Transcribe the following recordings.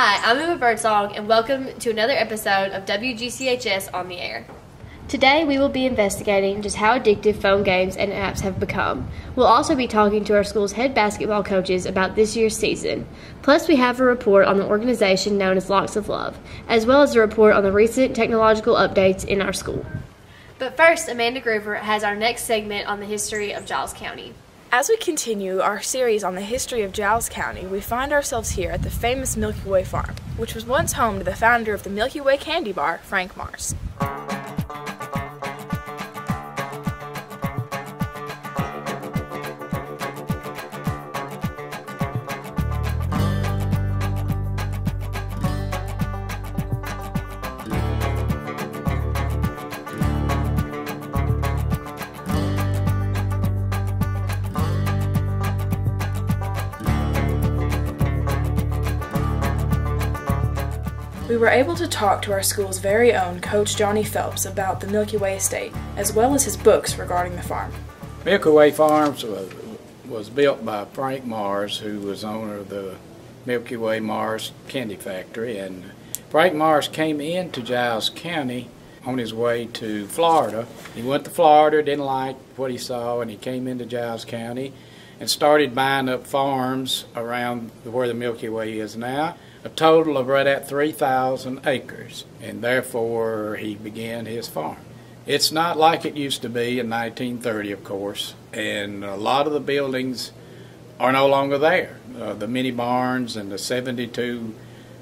Hi, I'm Emma Birdsong, and welcome to another episode of WGCHS on the Air. Today, we will be investigating just how addictive phone games and apps have become. We'll also be talking to our school's head basketball coaches about this year's season. Plus, we have a report on the organization known as Locks of Love, as well as a report on the recent technological updates in our school. But first, Amanda Groover has our next segment on the history of Giles County. As we continue our series on the history of Giles County, we find ourselves here at the famous Milky Way Farm, which was once home to the founder of the Milky Way candy bar, Frank Mars. We were able to talk to our school's very own Coach Johnny Phelps about the Milky Way estate, as well as his books regarding the farm. Milky Way Farms was built by Frank Mars, who was owner of the Milky Way Mars Candy Factory. And Frank Mars came into Giles County on his way to Florida. He went to Florida, didn't like what he saw, and he came into Giles County and started buying up farms around where the Milky Way is now. A total of right at 3,000 acres, and therefore he began his farm. It's not like it used to be in 1930, of course, and a lot of the buildings are no longer there. The mini barns and the 72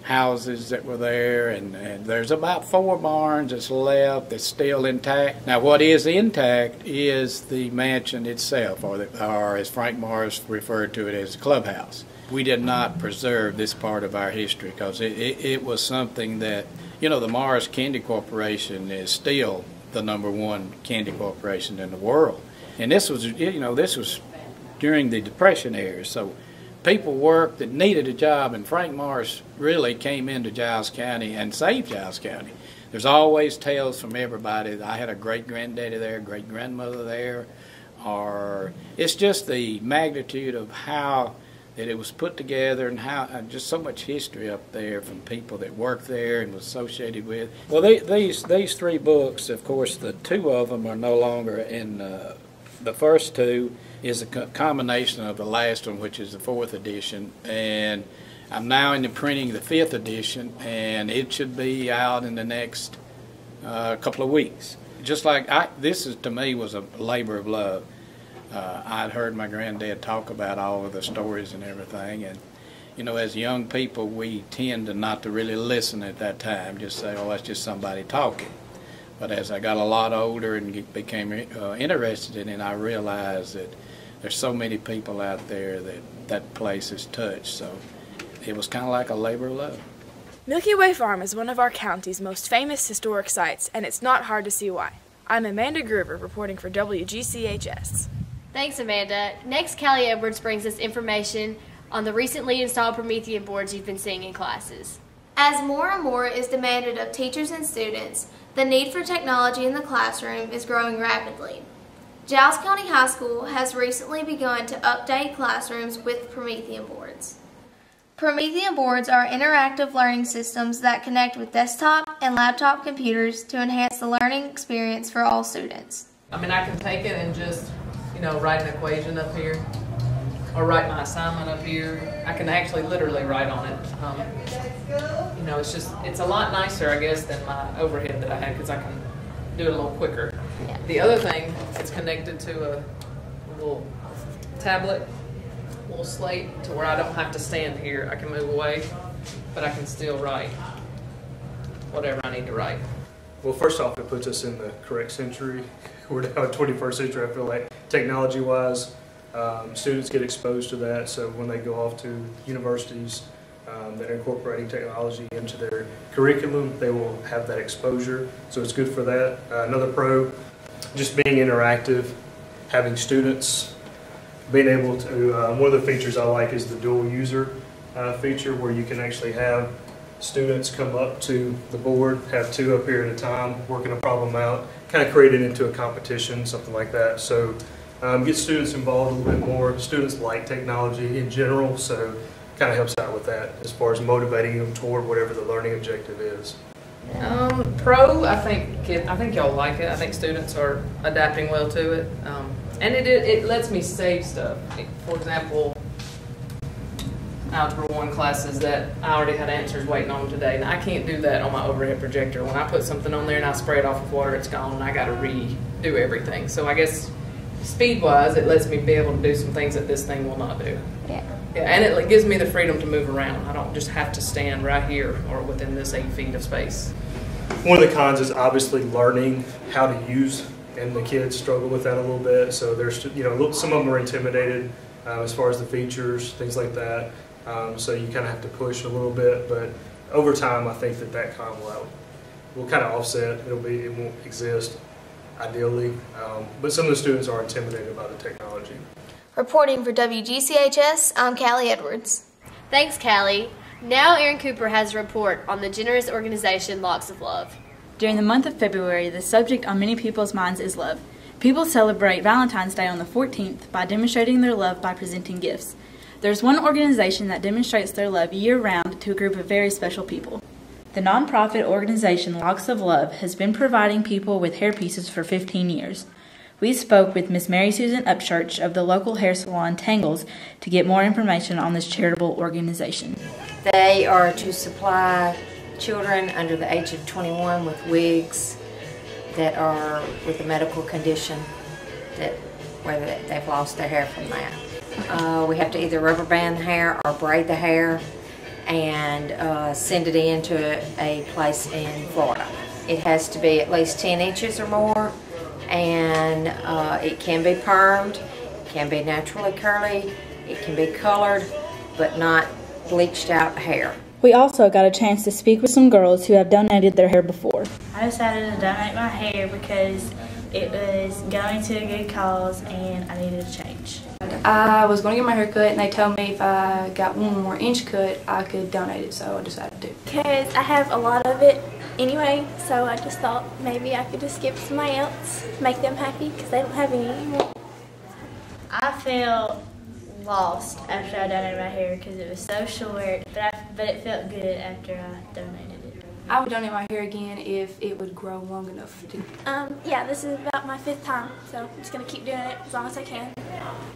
houses that were there, and there's about 4 barns that's left that's still intact. Now, what is intact is the mansion itself, or as Frank Mars referred to it as the clubhouse. We did not preserve this part of our history because it was something that, you know, the Mars Candy Corporation is still the #1 candy corporation in the world. And this was, you know, this was during the Depression era. So people worked that needed a job, and Frank Mars really came into Giles County and saved Giles County. There's always tales from everybody. I had a great-granddaddy there, great-grandmother there, or it's just the magnitude of how that it was put together, and how just so much history up there from people that worked there and was associated with. Well, these 3 books, of course, the 2 of them are no longer in. The first 2 is a combination of the last one, which is the 4th edition, and I'm now in the printing the 5th edition, and it should be out in the next couple of weeks. Just like this is, to me, was a labor of love. I'd heard my granddad talk about all of the stories and everything, and you know, as young people, we tend to not to really listen at that time, just say, oh, that's just somebody talking. But as I got a lot older and became interested in it, I realized that there's so many people out there that place is touched, so it was kind of like a labor of love. Milky Way Farm is one of our county's most famous historic sites, and it's not hard to see why. I'm Amanda Groover reporting for WGCHS. Thanks, Amanda. Next, Callie Edwards brings us information on the recently installed Promethean boards you've been seeing in classes. As more and more is demanded of teachers and students, the need for technology in the classroom is growing rapidly. Giles County High School has recently begun to update classrooms with Promethean boards. Promethean boards are interactive learning systems that connect with desktop and laptop computers to enhance the learning experience for all students. I mean, I can take it and just, you know, write an equation up here, or write my assignment up here. I can actually literally write on it. You know, it's a lot nicer, I guess, than my overhead that I had, because I can do it a little quicker. Yeah. The other thing, it's connected to a little tablet, a little slate, to where I don't have to stand here. I can move away, but I can still write whatever I need to write. Well, first off, it puts us in the correct century. We're now in the 21st century, I feel like, technology-wise. Students get exposed to that, so when they go off to universities that are incorporating technology into their curriculum, they will have that exposure, so it's good for that. Another pro, just being interactive, having students being able to, one of the features I like is the dual user feature, where you can actually have students come up to the board, have 2 up here at a time, working a problem out, kind of create it into a competition, something like that. So get students involved a little bit more. Students like technology in general, so kind of helps out with that as far as motivating them toward whatever the learning objective is. Pro, I think y'all like it. I think students are adapting well to it, and it lets me save stuff. For example, Algebra 1 classes that I already had answers waiting on today, and I can't do that on my overhead projector. When I put something on there and I spray it off with water, it's gone, and I got to redo everything. So I guess speed-wise, it lets me be able to do some things that this thing will not do. Yeah. Yeah, and it gives me the freedom to move around. I don't just have to stand right here or within this 8 feet of space. One of the cons is obviously learning how to use, and the kids struggle with that a little bit. So there's, some of them are intimidated as far as the features, things like that. So you kind of have to push a little bit, but over time, I think that con will kind of offset. It won't exist ideally, but some of the students are intimidated by the technology. Reporting for WGCHS, I'm Callie Edwards. Thanks, Callie. Now Aaron Cooper has a report on the generous organization Locks of Love. During the month of February, the subject on many people's minds is love. People celebrate Valentine's Day on the 14th by demonstrating their love by presenting gifts. There's one organization that demonstrates their love year-round to a group of very special people. The nonprofit organization Locks of Love has been providing people with hair pieces for 15 years. We spoke with Miss Mary Susan Upchurch of the local hair salon Tangles to get more information on this charitable organization. They are to supply children under the age of 21 with wigs that are with a medical condition where they've lost their hair from that. We have to either rubber band the hair or braid the hair and send it in to a place in Florida. It has to be at least 10 inches or more, and it can be permed, it can be naturally curly, it can be colored, but not bleached out hair. We also got a chance to speak with some girls who have donated their hair before. I decided to donate my hair because it was going to a good cause and I needed a change. I was going to get my hair cut and they told me if I got one more inch cut I could donate it, so I decided to. Because I have a lot of it anyway, so I just thought maybe I could just give it to somebody else, make them happy because they don't have any anymore. I felt lost after I donated my hair because it was so short, but it felt good after I donated it. I would donate my hair again if it would grow long enough to. Yeah, this is about my 5th time, so I'm just going to keep doing it as long as I can.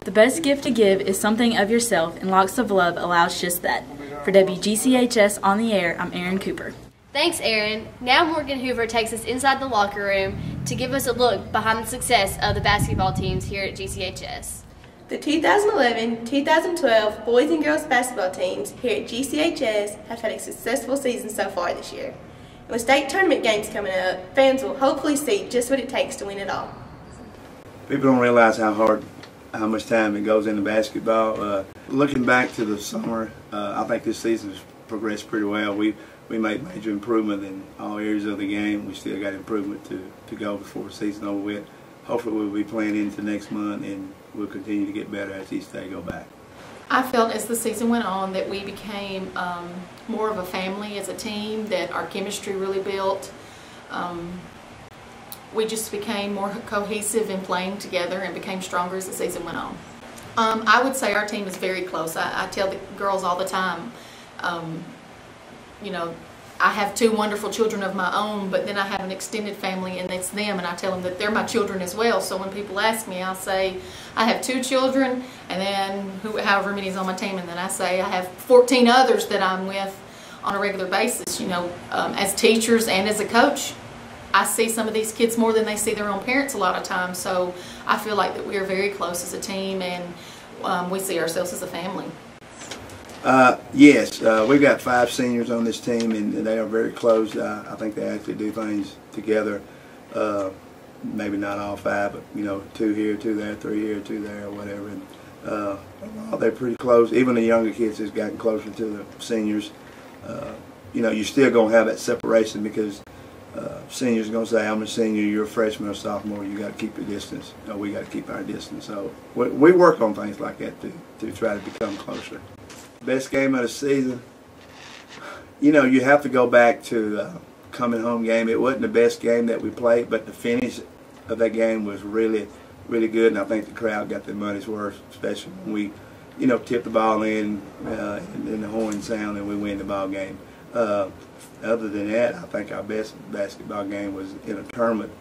The best gift to give is something of yourself, and Locks of Love allows just that. For WGCHS On the Air, I'm Aaron Cooper. Thanks, Aaron. Now Morgan Hoover takes us inside the locker room to give us a look behind the success of the basketball teams here at GCHS. The 2011-2012 boys and girls basketball teams here at GCHS have had a successful season so far this year. And with state tournament games coming up, fans will hopefully see just what it takes to win it all. People don't realize how much time it goes into basketball. Looking back to the summer, I think this season has progressed pretty well. We made major improvement in all areas of the game. We still got improvement to go before the season over with. Hopefully we'll be playing into next month and we'll continue to get better as each day go by. I felt as the season went on that we became more of a family as a team, that our chemistry really built. We just became more cohesive in playing together and became stronger as the season went on. I would say our team is very close. I tell the girls all the time, I have 2 wonderful children of my own, but then I have an extended family and it's them, and I tell them that they're my children as well. So when people ask me, I'll say I have 2 children and then however many is on my team, and then I say I have 14 others that I'm with on a regular basis. As teachers and as a coach, I see some of these kids more than they see their own parents a lot of times. So I feel like that we are very close as a team, and we see ourselves as a family. Yes, we've got 5 seniors on this team, and they are very close. I think they actually do things together. Maybe not all 5, but 2 here, 2 there, 3 here, 2 there, or whatever. And they're pretty close. Even the younger kids has gotten closer to the seniors. You're still gonna have that separation because seniors are gonna say, "I'm a senior, you're a freshman or sophomore. You got to keep your distance." We got to keep our distance. So we work on things like that to try to become closer. Best game of the season, you have to go back to coming home game. It wasn't the best game that we played, but the finish of that game was really, really good, and I think the crowd got their money's worth, especially when we tip the ball in the horn sound, and we win the ball game. Other than that, I think our best basketball game was in a tournament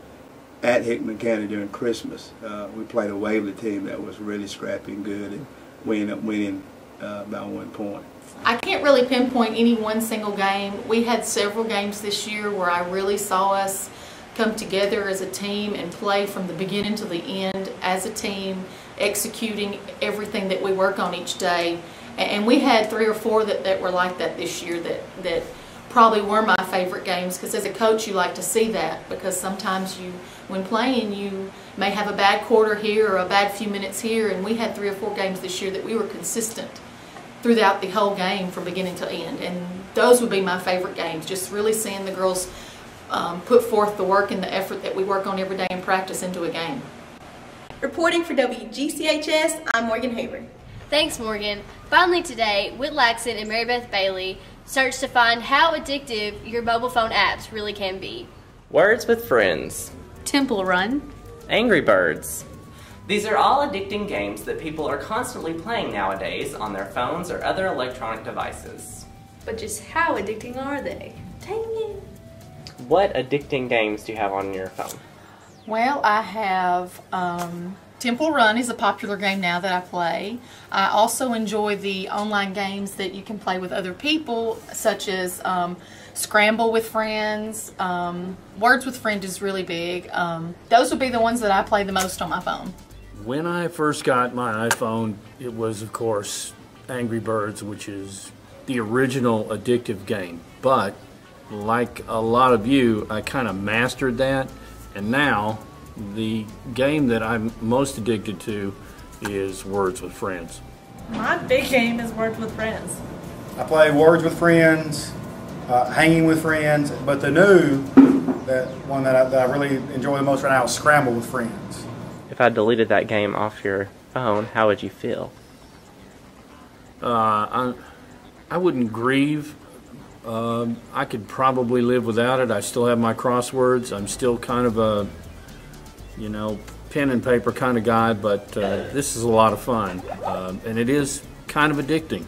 at Hickman County during Christmas. We played a Waverly team that was really scrappy and good, and we ended up winning by 1 point. I can't really pinpoint any one single game. We had several games this year where I really saw us come together as a team and play from the beginning to the end as a team, executing everything that we work on each day. And we had 3 or 4 that were like that this year that probably were my favorite games, because as a coach you like to see that, because sometimes when playing you may have a bad quarter here or a bad few minutes here, and we had 3 or 4 games this year that we were consistent throughout the whole game from beginning to end, and those would be my favorite games, just really seeing the girls put forth the work and the effort that we work on every day in practice into a game. Reporting for WGCHS, I'm Morgan Hoover. Thanks, Morgan. Finally today, Whit Laxon and Mary Beth Bailey searched to find how addictive your mobile phone apps really can be. Words with Friends, Temple Run, Angry Birds. These are all addicting games that people are constantly playing nowadays on their phones or other electronic devices. But just how addicting are they? Dang it. What addicting games do you have on your phone? Well, I have Temple Run is a popular game now that I play. I also enjoy the online games that you can play with other people, such as Scramble with Friends. Words with Friends is really big. Those would be the ones that I play the most on my phone. When I first got my iPhone, it was, of course, Angry Birds, which is the original addictive game. But, like a lot of you, I kind of mastered that, and now the game that I'm most addicted to is Words with Friends. My big game is Words with Friends. I play Words with Friends, Hanging with Friends, but the new one that I really enjoy the most right now is Scramble with Friends. If I deleted that game off your phone, how would you feel? I wouldn't grieve. I could probably live without it. I still have my crosswords. I'm still kind of a, pen and paper kind of guy, but this is a lot of fun. And it is kind of addicting.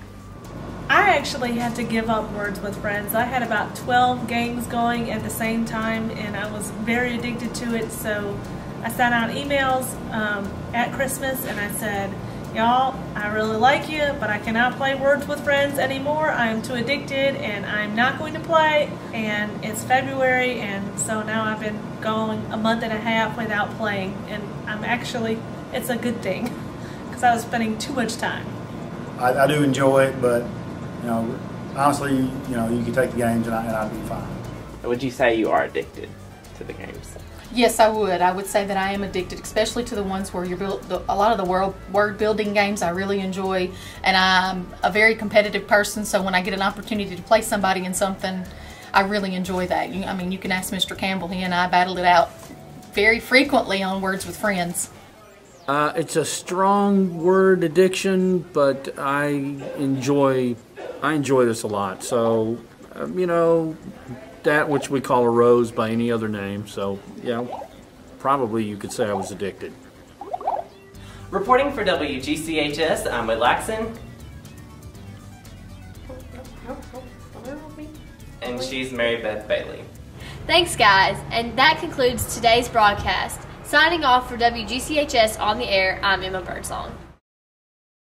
I actually had to give up Words with Friends. I had about 12 games going at the same time, and I was very addicted to it, so I sent out emails at Christmas and I said, y'all, I really like you, but I cannot play Words with Friends anymore. I am too addicted and I'm not going to play. And it's February, and so now I've been going a month and a half without playing, and it's a good thing because I was spending too much time. I do enjoy it, but honestly, you could take the games and I'd be fine. Would you say you are addicted to the games? Yes, I would. I would say that I am addicted, especially to the ones where a lot of the word building games I really enjoy, and I'm a very competitive person, so when I get an opportunity to play somebody in something, I really enjoy that. You can ask Mr. Campbell. He and I battled it out very frequently on Words with Friends. It's a strong word addiction, but I enjoy this a lot. So, that which we call a rose by any other name. So, yeah, probably you could say I was addicted. Reporting for WGCHS, I'm Whit Laxon. And she's Mary Beth Bailey. Thanks, guys, and that concludes today's broadcast. Signing off for WGCHS on the air, I'm Emma Birdsong.